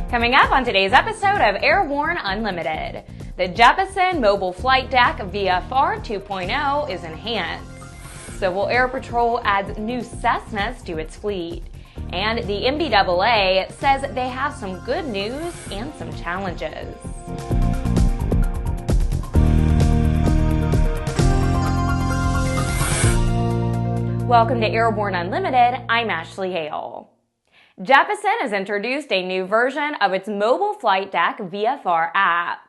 Coming up on today's episode of Airborne Unlimited, the Jeppesen Mobile FliteDeck VFR 2.0 is enhanced. Civil Air Patrol adds new Cessnas to its fleet. And the NBAA says they have some good news and some challenges. Welcome to Airborne Unlimited. I'm Ashley Hale. Jeppesen has introduced a new version of its Mobile FliteDeck VFR app.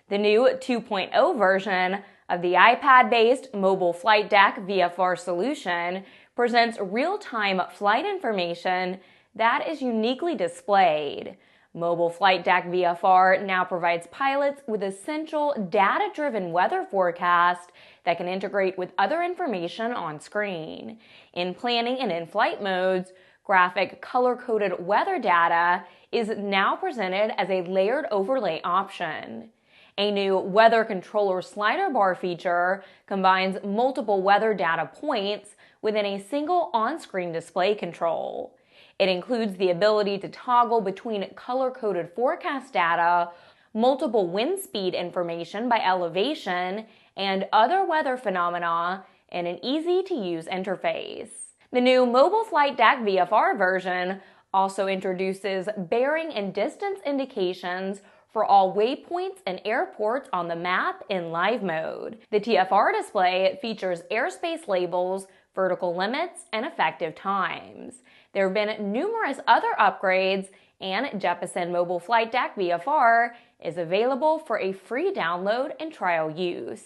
The new 2.0 version of the iPad-based Mobile FliteDeck VFR solution presents real-time flight information that is uniquely displayed. Mobile FliteDeck VFR now provides pilots with essential data-driven weather forecast that can integrate with other information on screen. In planning and in-flight modes, graphic color-coded weather data is now presented as a layered overlay option. A new weather controller slider bar feature combines multiple weather data points within a single on-screen display control. It includes the ability to toggle between color-coded forecast data, multiple wind speed information by elevation, and other weather phenomena in an easy-to-use interface. The new Mobile FliteDeck VFR version also introduces bearing and distance indications for all waypoints and airports on the map in live mode. The TFR display features airspace labels, vertical limits, and effective times. There have been numerous other upgrades, and Jeppesen Mobile FliteDeck VFR is available for a free download and trial use.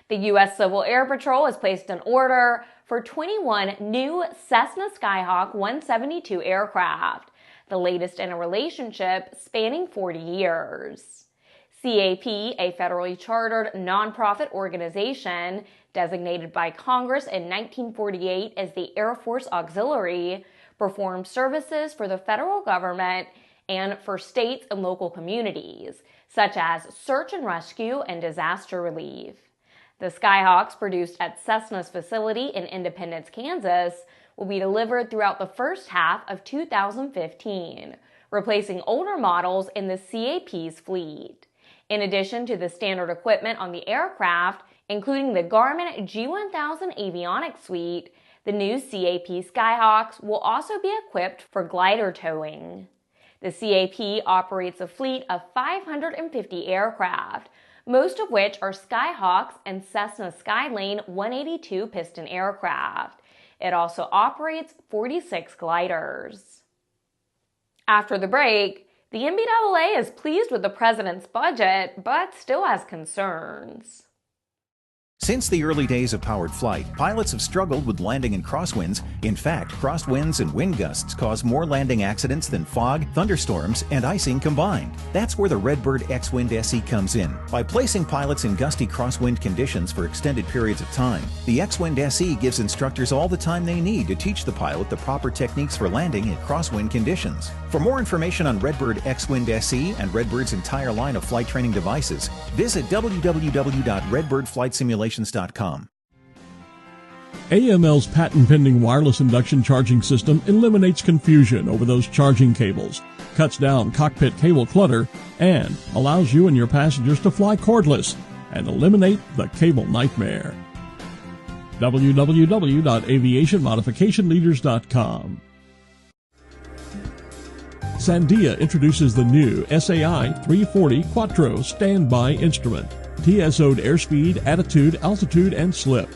The U.S. Civil Air Patrol has placed an order for 21 new Cessna Skyhawk 172 aircraft, the latest in a relationship spanning 40 years. CAP, a federally chartered nonprofit organization designated by Congress in 1948 as the Air Force Auxiliary, performs services for the federal government and for states and local communities, such as search and rescue and disaster relief. The Skyhawks, produced at Cessna's facility in Independence, Kansas, will be delivered throughout the first half of 2015, replacing older models in the CAP's fleet. In addition to the standard equipment on the aircraft, including the Garmin G1000 avionics suite, the new CAP Skyhawks will also be equipped for glider towing. The CAP operates a fleet of 550 aircraft, most of which are Skyhawks and Cessna Skylane 182 piston aircraft. It also operates 46 gliders. After the break, the NBAA is pleased with the president's budget, but still has concerns. Since the early days of powered flight, pilots have struggled with landing in crosswinds. In fact, crosswinds and wind gusts cause more landing accidents than fog, thunderstorms, and icing combined. That's where the Redbird X-Wind SE comes in. By placing pilots in gusty crosswind conditions for extended periods of time, the X-Wind SE gives instructors all the time they need to teach the pilot the proper techniques for landing in crosswind conditions. For more information on Redbird X-Wind SE and Redbird's entire line of flight training devices, visit www.redbirdflightsimulation.com. AML's patent-pending wireless induction charging system eliminates confusion over those charging cables, cuts down cockpit cable clutter, and allows you and your passengers to fly cordless and eliminate the cable nightmare. www.aviationmodificationleaders.com. Sandia introduces the new SAI 340 Quattro standby instrument. TSO'd airspeed, attitude, altitude, and slip.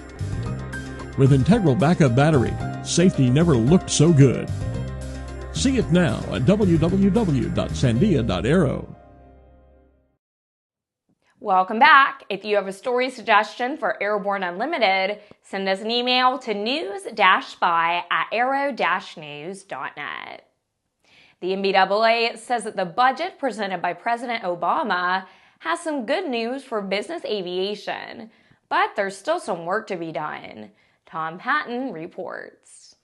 With integral backup battery, safety never looked so good. See it now at www.sandia.aero. Welcome back. If you have a story suggestion for Airborne Unlimited, send us an email to news-spy@aero-news.net. The NBAA says that the budget presented by President Obama has some good news for business aviation, but there's still some work to be done. Tom Patton reports.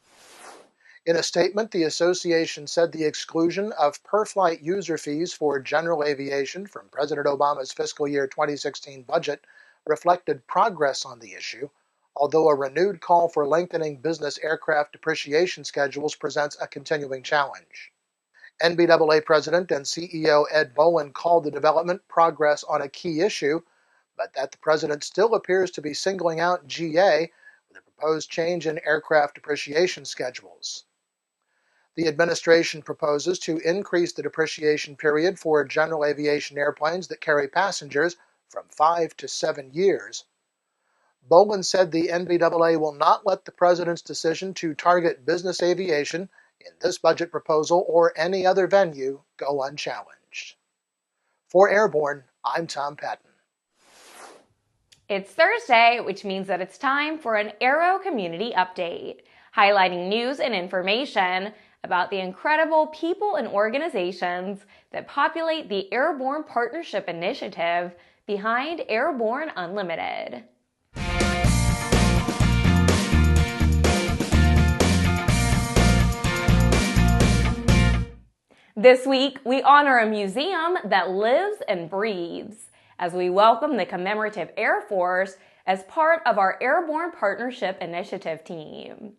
In a statement, the association said the exclusion of per-flight user fees for general aviation from President Obama's fiscal year 2016 budget reflected progress on the issue, although a renewed call for lengthening business aircraft depreciation schedules presents a continuing challenge. NBAA President and CEO Ed Bowen called the development progress on a key issue, but that the president still appears to be singling out GA with a proposed change in aircraft depreciation schedules. The administration proposes to increase the depreciation period for general aviation airplanes that carry passengers from 5 to 7 years. Bowen said the NBAA will not let the president's decision to target business aviation in this budget proposal or any other venue go unchallenged. For Airborne, I'm Tom Patton. It's Thursday, which means that it's time for an Aero community update, highlighting news and information about the incredible people and organizations that populate the Airborne Partnership Initiative behind Airborne Unlimited. This week, we honor a museum that lives and breathes as we welcome the Commemorative Air Force as part of our Airborne Partnership Initiative team.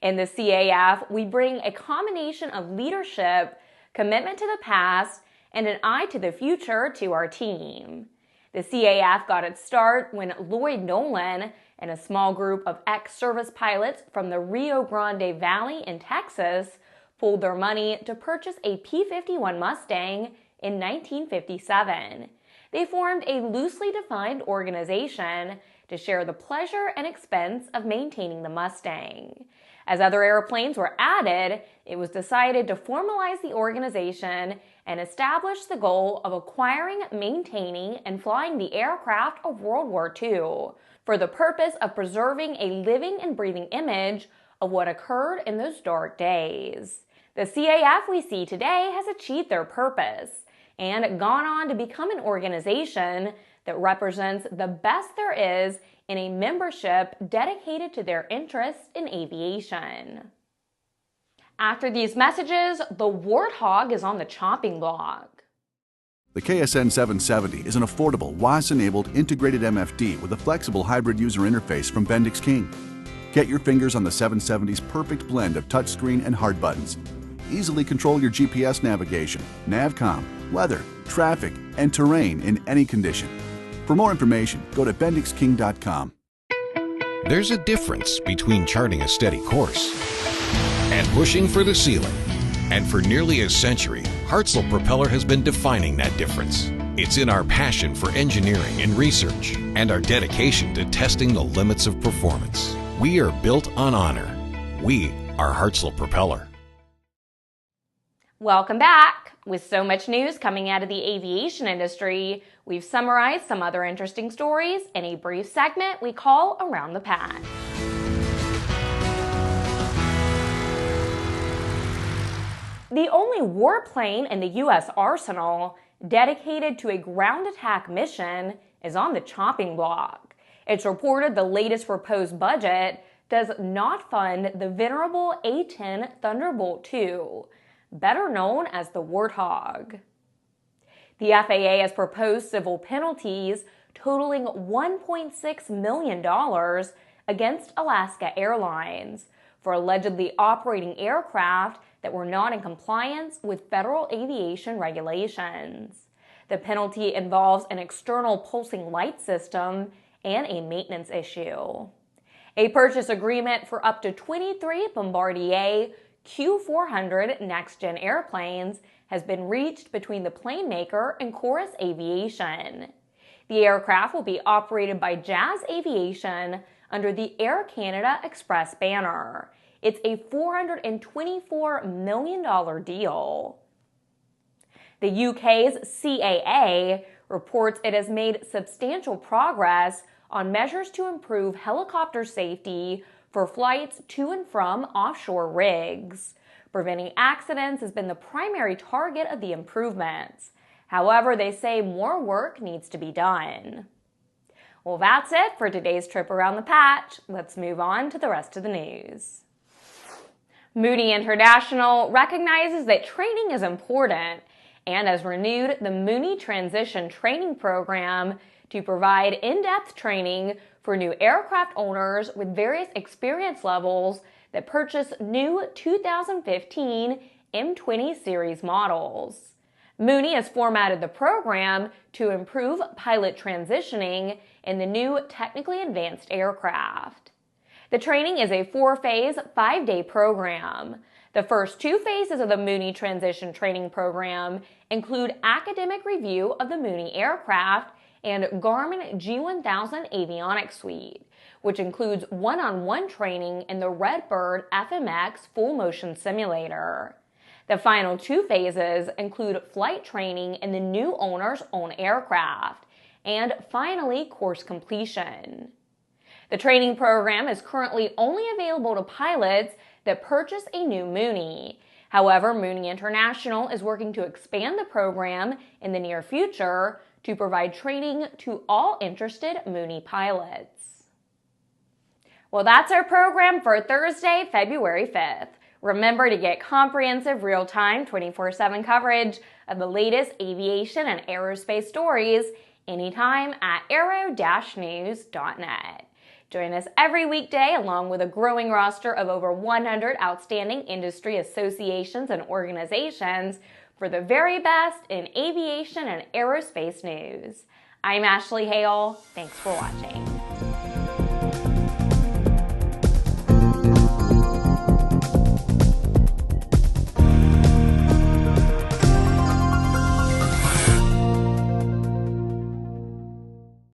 In the CAF, we bring a combination of leadership, commitment to the past, and an eye to the future to our team. The CAF got its start when Lloyd Nolan and a small group of ex-service pilots from the Rio Grande Valley in Texas pooled their money to purchase a P-51 Mustang in 1957. They formed a loosely defined organization to share the pleasure and expense of maintaining the Mustang. As other airplanes were added, it was decided to formalize the organization and establish the goal of acquiring, maintaining, and flying the aircraft of World War II for the purpose of preserving a living and breathing image of what occurred in those dark days. The CAF we see today has achieved their purpose and gone on to become an organization that represents the best there is in a membership dedicated to their interests in aviation. After these messages, the Warthog is on the chopping block. The KSN 770 is an affordable, WAAS-enabled integrated MFD with a flexible hybrid user interface from Bendix King. Get your fingers on the 770's perfect blend of touchscreen and hard buttons. Easily control your GPS navigation, Navcom, weather, traffic, and terrain in any condition. For more information, go to bendixking.com. There's a difference between charting a steady course and pushing for the ceiling. And for nearly a century, Hartzell Propeller has been defining that difference. It's in our passion for engineering and research and our dedication to testing the limits of performance. We are built on honor. We are Hartzell Propeller. Welcome back. With so much news coming out of the aviation industry, we've summarized some other interesting stories in a brief segment we call Around the Patch. The only warplane in the U.S. arsenal dedicated to a ground attack mission is on the chopping block. It's reported the latest proposed budget does not fund the venerable A-10 Thunderbolt II, better known as the Warthog. The FAA has proposed civil penalties totaling $1.6 million against Alaska Airlines for allegedly operating aircraft that were not in compliance with federal aviation regulations. The penalty involves an external pulsing light system and a maintenance issue. A purchase agreement for up to 23 Bombardier Q400 next-gen airplanes has been reached between the plane maker and Chorus Aviation. The aircraft will be operated by Jazz Aviation under the Air Canada Express banner. It's a $424 million deal. The UK's CAA reports it has made substantial progress on measures to improve helicopter safety for flights to and from offshore rigs. Preventing accidents has been the primary target of the improvements. However, they say more work needs to be done. Well, that's it for today's trip around the patch. Let's move on to the rest of the news. Mooney International recognizes that training is important and has renewed the Mooney Transition Training Program to provide in-depth training for new aircraft owners with various experience levels that purchase new 2015 M20 series models. Mooney has formatted the program to improve pilot transitioning in the new technically advanced aircraft. The training is a 4-phase, 5-day program. The first 2 phases of the Mooney Transition Training Program include academic review of the Mooney aircraft and Garmin G1000 avionics suite, which includes one-on-one training in the Redbird FMX full motion simulator. The final 2 phases include flight training in the new owner's own aircraft, and finally course completion. The training program is currently only available to pilots that purchase a new Mooney. However, Mooney International is working to expand the program in the near future to provide training to all interested Mooney pilots. Well, that's our program for Thursday, February 5th. Remember to get comprehensive, real-time, 24/7 coverage of the latest aviation and aerospace stories anytime at aero-news.net. Join us every weekday along with a growing roster of over 100 outstanding industry associations and organizations for the very best in aviation and aerospace news. I'm Ashley Hale. Thanks for watching.